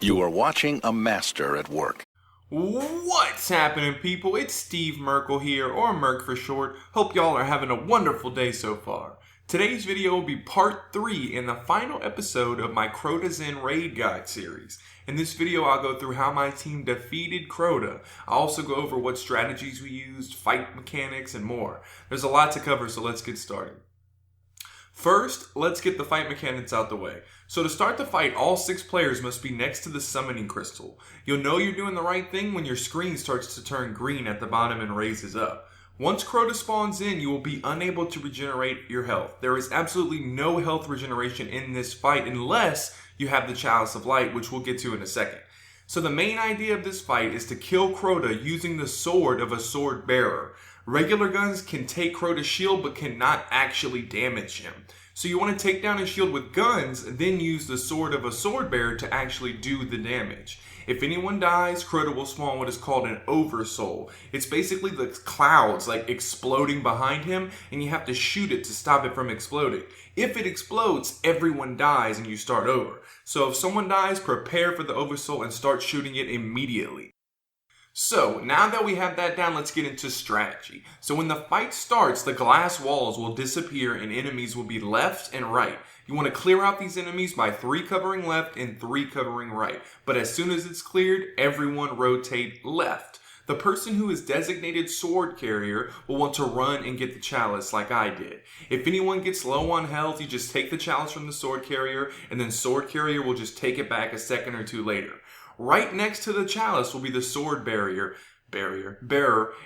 You are watching a master at work. What's happening, people? It's Steve Merkel here, or Merk for short. Hope y'all are having a wonderful day so far. Today's video will be part 3 in the final episode of my Crota End Raid guide series. In this video, I'll go through how my team defeated Crota. I'll also go over what strategies we used, fight mechanics, and more. There's a lot to cover, so let's get started. First, let's get the fight mechanics out the way. So to start the fight, all 6 players must be next to the summoning crystal. You'll know you're doing the right thing when your screen starts to turn green at the bottom and raises up. Once Crota spawns in, you will be unable to regenerate your health. There is absolutely no health regeneration in this fight unless you have the Chalice of Light, which we'll get to in a second. So the main idea of this fight is to kill Crota using the sword of a sword bearer. Regular guns can take Crota's shield but cannot actually damage him. So you want to take down his shield with guns, then use the sword of a sword bearer to actually do the damage. If anyone dies, Crota will spawn what is called an oversoul. It's basically the clouds like exploding behind him, and you have to shoot it to stop it from exploding. If it explodes, everyone dies and you start over. So if someone dies, prepare for the oversoul and start shooting it immediately. So, now that we have that down, let's get into strategy. So when the fight starts, the glass walls will disappear and enemies will be left and right. You want to clear out these enemies by 3 covering left and 3 covering right. But as soon as it's cleared, everyone rotate left. The person who is designated sword carrier will want to run and get the chalice like I did. If anyone gets low on health, you just take the chalice from the sword carrier, and then sword carrier will just take it back a second or two later. Right next to the chalice will be the sword bearer,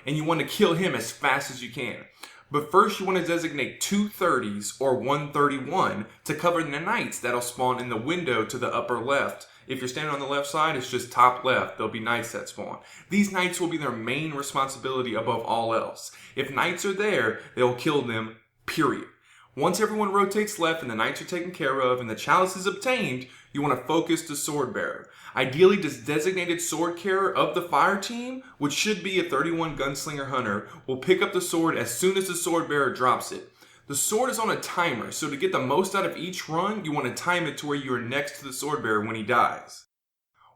and you want to kill him as fast as you can. But first you want to designate 2 30s or 131 to cover the knights that'll spawn in the window to the upper left. If you're standing on the left side, it's just top left. There'll be knights that spawn. These knights will be their main responsibility above all else. If knights are there, they'll kill them, period. Once everyone rotates left and the knights are taken care of and the chalice is obtained, you want to focus the sword bearer. Ideally, this designated sword carrier of the fire team, which should be a 31 gunslinger hunter, will pick up the sword as soon as the sword bearer drops it. The sword is on a timer, so to get the most out of each run, you want to time it to where you are next to the sword bearer when he dies.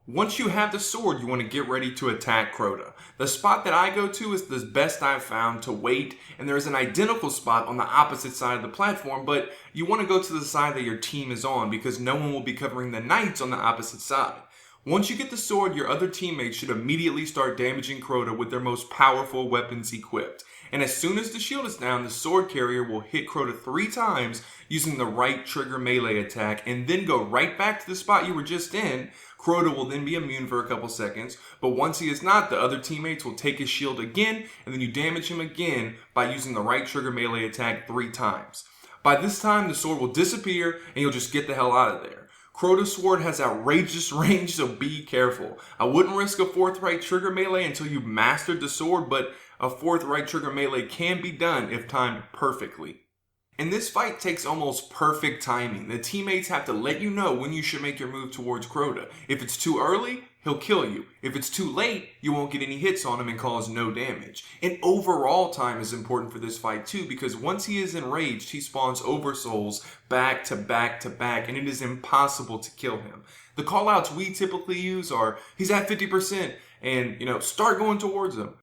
Once you have the sword, you want to get ready to attack Crota. The spot that I go to is the best I've found to wait, and there is an identical spot on the opposite side of the platform, but you want to go to the side that your team is on because no one will be covering the knights on the opposite side. Once you get the sword, your other teammates should immediately start damaging Crota with their most powerful weapons equipped. And as soon as the shield is down, the sword carrier will hit Crota 3 times using the right trigger melee attack and then go right back to the spot you were just in. Crota will then be immune for a couple seconds, but once he is not, the other teammates will take his shield again, and then you damage him again by using the right trigger melee attack 3 times. By this time, the sword will disappear, and you'll just get the hell out of there. Crota's sword has outrageous range, so be careful. I wouldn't risk a 4th right trigger melee until you've mastered the sword, but a 4th right trigger melee can be done if timed perfectly. And this fight takes almost perfect timing. The teammates have to let you know when you should make your move towards Crota. If it's too early, he'll kill you. If it's too late, you won't get any hits on him and cause no damage. And overall time is important for this fight too, because once he is enraged, he spawns oversouls back to back to back, and it is impossible to kill him. The callouts we typically use are, he's at 50%, and start going towards him.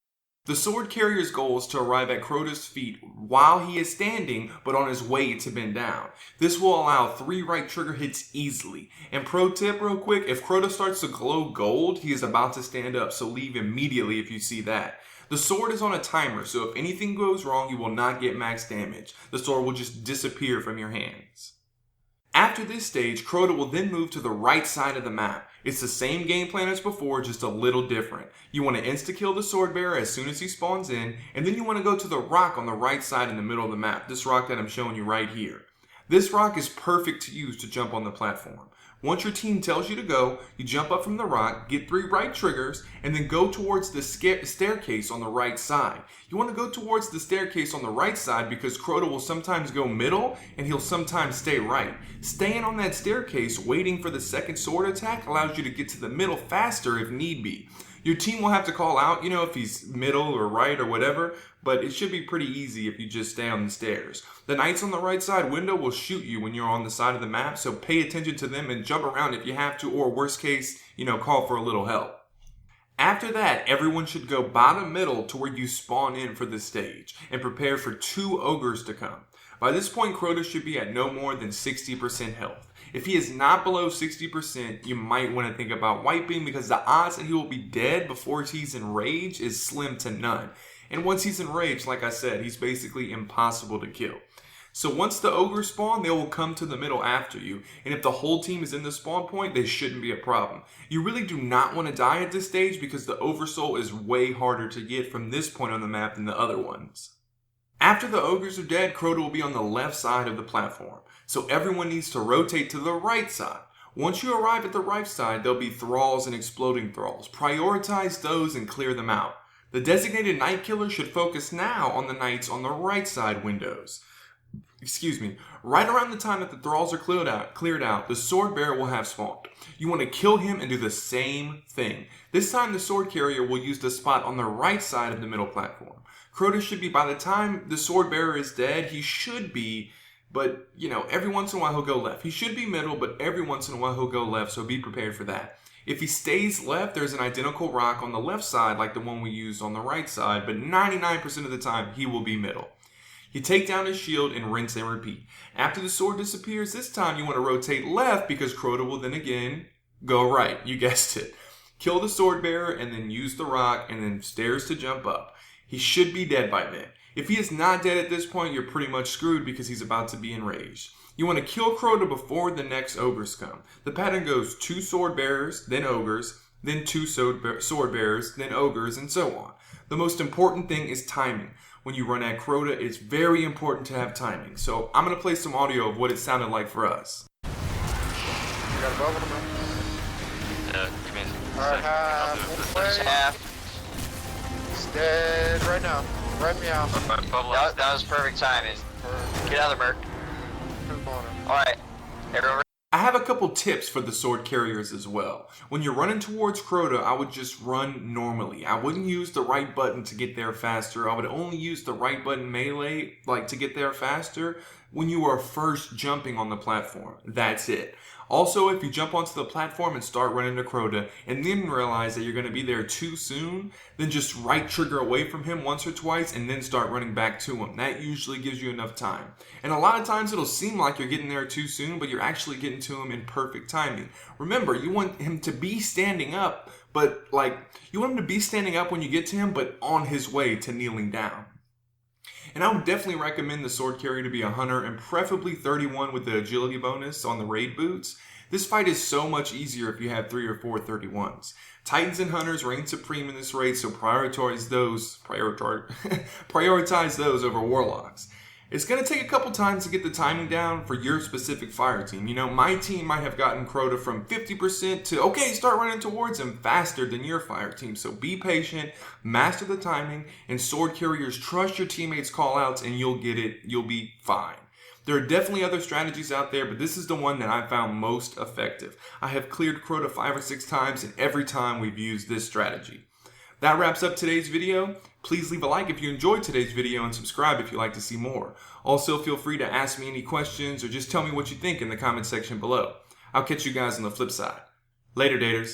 The sword carrier's goal is to arrive at Crota's feet while he is standing, but on his way to bend down. This will allow 3 right trigger hits easily. And pro tip real quick, if Crota starts to glow gold, he is about to stand up, so leave immediately if you see that. The sword is on a timer, so if anything goes wrong, you will not get max damage. The sword will just disappear from your hands. After this stage, Crota will then move to the right side of the map. It's the same game plan as before, just a little different. You want to insta-kill the sword bearer as soon as he spawns in, and then you want to go to the rock on the right side in the middle of the map, this rock that I'm showing you right here. This rock is perfect to use to jump on the platform. Once your team tells you to go, you jump up from the rock, get 3 right triggers, and then go towards the staircase on the right side. You want to go towards the staircase on the right side because Crota will sometimes go middle and he'll sometimes stay right. Staying on that staircase waiting for the second sword attack allows you to get to the middle faster if need be. Your team will have to call out, if he's middle or right or whatever, but it should be pretty easy if you just stay on the stairs. The knights on the right side window will shoot you when you're on the side of the map, so pay attention to them and jump around if you have to, or worst case, call for a little help. After that, everyone should go bottom middle to where you spawn in for this stage and prepare for 2 ogres to come. By this point, Crota should be at no more than 60% health. If he is not below 60%, you might want to think about wiping because the odds that he will be dead before he's in rage is slim to none. And once he's in rage, like I said, he's basically impossible to kill. So once the ogres spawn, they will come to the middle after you. And if the whole team is in the spawn point, they shouldn't be a problem. You really do not want to die at this stage because the oversoul is way harder to get from this point on the map than the other ones. After the ogres are dead, Crota will be on the left side of the platform. So everyone needs to rotate to the right side. Once you arrive at the right side, there'll be thralls and exploding thralls. Prioritize those and clear them out. The designated night killer should focus now on the knights on the right side windows. Right around the time that the thralls are cleared out, the sword bearer will have spawned. You want to kill him and do the same thing. This time the sword carrier will use the spot on the right side of the middle platform. Crota should be, by the time the sword bearer is dead, he should be, but every once in a while he'll go left. He should be middle, but every once in a while he'll go left, so be prepared for that. If he stays left, there's an identical rock on the left side like the one we used on the right side, but 99% of the time he will be middle. You take down his shield and rinse and repeat. After the sword disappears, this time you want to rotate left because Crota will then again go right. You guessed it. Kill the sword bearer and then use the rock and then stairs to jump up. He should be dead by then. If he is not dead at this point, you're pretty much screwed because he's about to be enraged. You want to kill Crota before the next ogres come. The pattern goes 2 sword bearers, then ogres, then 2 sword bearers, then ogres, and so on. The most important thing is timing. When you run at Crota, it's very important to have timing. So I'm going to play some audio of what it sounded like for us. You got a bubble, man? Give me a Alright, half. He's dead right now. Right meow. That was perfect timing. Get out of the Merc. Alright, everyone. I have a couple tips for the sword carriers as well. When you're running towards Crota, I would just run normally. I wouldn't use the right button to get there faster. I would only use the right button melee, to get there faster when you are first jumping on the platform. That's it. Also, if you jump onto the platform and start running to Crota and then realize that you're going to be there too soon, then just right trigger away from him once or twice and then start running back to him. That usually gives you enough time. And a lot of times it'll seem like you're getting there too soon, but you're actually getting to him in perfect timing. Remember, you want him to be standing up, but you want him to be standing up when you get to him, but on his way to kneeling down. And I would definitely recommend the sword carrier to be a hunter and preferably 31 with the agility bonus on the raid boots. This fight is so much easier if you have 3 or 4 31s. Titans and hunters reign supreme in this raid, so prioritize those over warlocks. It's going to take a couple times to get the timing down for your specific fire team. My team might have gotten Crota from 50% to, okay, start running towards him faster than your fire team. So be patient, master the timing, and sword carriers, trust your teammates' call-outs and you'll get it. You'll be fine. There are definitely other strategies out there, but this is the one that I found most effective. I have cleared Crota 5 or 6 times, and every time we've used this strategy. That wraps up today's video. Please leave a like if you enjoyed today's video and subscribe if you'd like to see more. Also, feel free to ask me any questions or just tell me what you think in the comment section below. I'll catch you guys on the flip side. Later, daters.